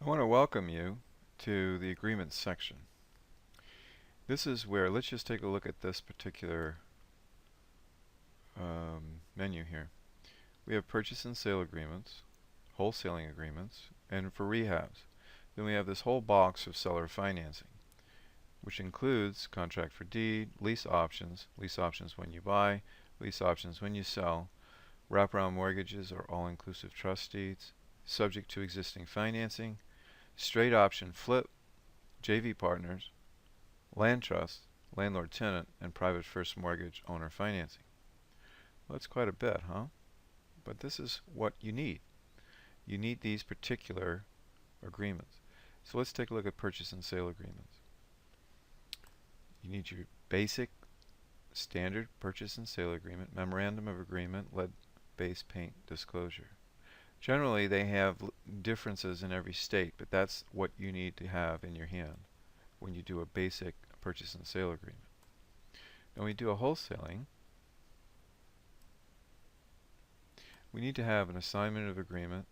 I want to welcome you to the agreements section. This is where, let's just take a look at this particular menu here. We have purchase and sale agreements, wholesaling agreements, and for rehabs. Then we have this whole box of seller financing, which includes contract for deed, lease options when you buy, lease options when you sell, wraparound mortgages or all-inclusive trust deeds, subject to existing financing, straight option flip, JV partners, land trust, landlord-tenant, and private first mortgage owner financing. Well, that's quite a bit, huh? But this is what you need. You need these particular agreements. So let's take a look at purchase and sale agreements. You need your basic standard purchase and sale agreement, memorandum of agreement, lead base paint disclosure. Generally, they have differences in every state, but that's what you need to have in your hand when you do a basic purchase and sale agreement. When we do a wholesaling, we need to have an assignment of agreement,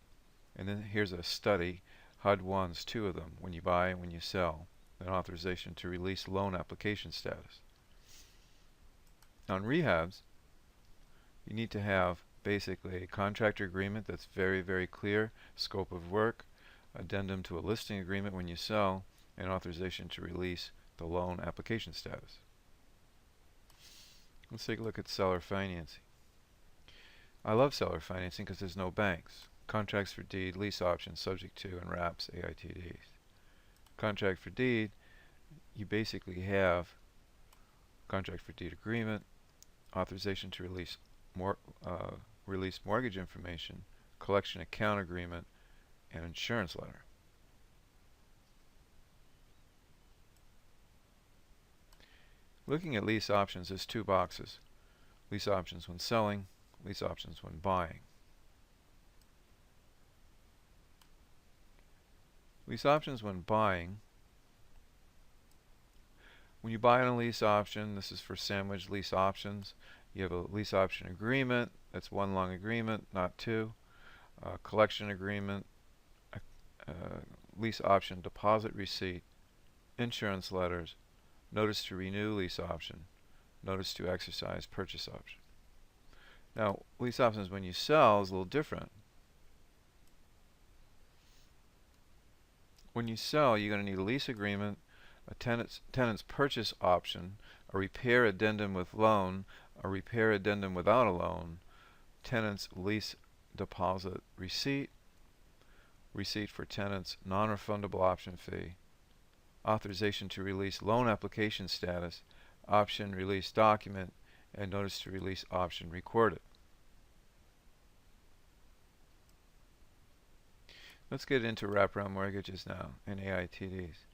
and then here's a study, HUD 1's two of them, when you buy and when you sell, an authorization to release loan application status. On rehabs, you need to have basically a contractor agreement that's very, very clear, scope of work, addendum to a listing agreement when you sell, and authorization to release the loan application status. Let's take a look at seller financing. I love seller financing because there's no banks. Contracts for deed, lease options, subject to, and wraps, AITDs. Contract for deed, you basically have contract for deed agreement, authorization to release mortgage information, collection account agreement, and insurance letter. Looking at lease options, there's two boxes. Lease options when selling, lease options when buying. Lease options when buying. When you buy on a lease option, this is for sandwich lease options. You have a lease option agreement. That's one long agreement, not two. Collection agreement, lease option deposit receipt, insurance letters, notice to renew lease option, notice to exercise purchase option. Now, lease options when you sell is a little different. When you sell, you're going to need a lease agreement, a tenant's purchase option, a repair addendum with loan, a repair addendum without a loan, tenant's lease deposit receipt, receipt for tenant's non-refundable option fee, authorization to release loan application status, option release document, and notice to release option recorded. Let's get into wraparound mortgages now and AITDs.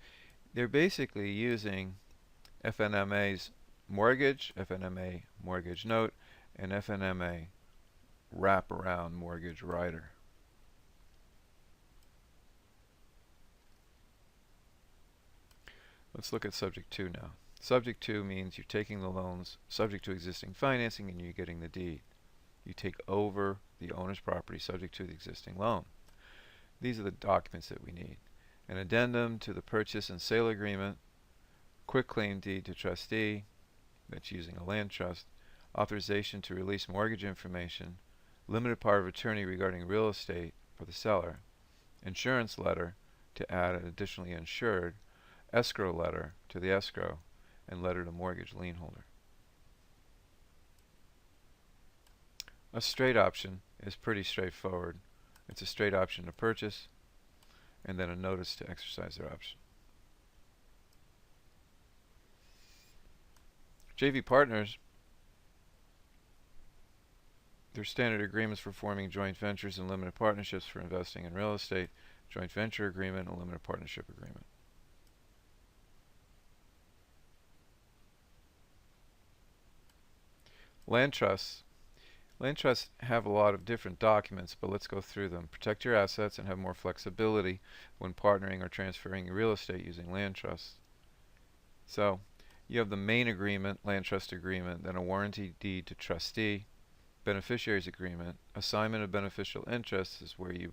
They're basically using FNMA's mortgage, FNMA mortgage note, and FNMA wraparound mortgage rider. Let's look at subject to now. Subject to means you're taking the loans subject to existing financing and you're getting the deed. You take over the owner's property subject to the existing loan. These are the documents that we need. An addendum to the purchase and sale agreement, quitclaim deed to trustee, that's using a land trust, authorization to release mortgage information, limited power of attorney regarding real estate for the seller, insurance letter to add an additionally insured, escrow letter to the escrow, and letter to mortgage lien holder. A straight option is pretty straightforward. It's a straight option to purchase, and then a notice to exercise their option. JV partners, they're standard agreements for forming joint ventures and limited partnerships for investing in real estate, joint venture agreement, and limited partnership agreement. Land trusts. Land trusts have a lot of different documents, but let's go through them. Protect your assets and have more flexibility when partnering or transferring your real estate using land trusts. So, you have the main agreement, land trust agreement, then a warranty deed to trustee, beneficiaries agreement, assignment of beneficial interests is where you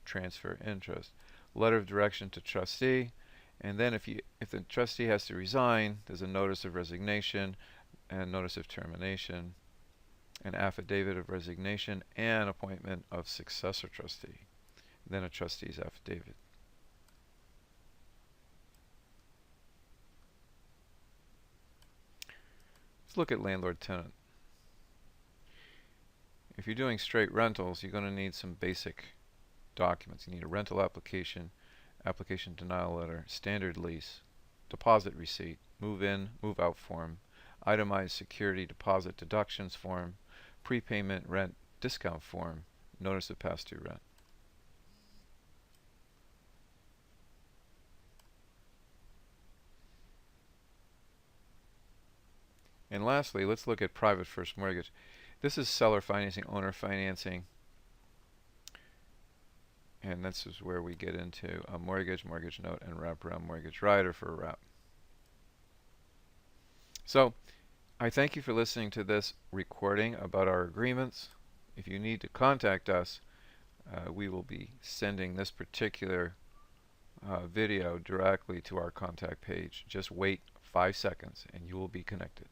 transfer interest. Letter of direction to trustee, and then if the trustee has to resign, there's a notice of resignation and notice of termination, an affidavit of resignation, and appointment of successor trustee. Then a trustee's affidavit. Let's look at landlord-tenant. If you're doing straight rentals, you're going to need some basic documents. You need a rental application, application denial letter, standard lease, deposit receipt, move-in, move-out form, itemized security deposit deductions form, prepayment rent discount form, notice of past due rent. And lastly, let's look at private first mortgage. This is seller financing, owner financing, and this is where we get into a mortgage, mortgage note, and wraparound mortgage rider for a wrap. So I thank you for listening to this recording about our agreements. If you need to contact us, we will be sending this particular video directly to our contact page. Just wait 5 seconds and you will be connected.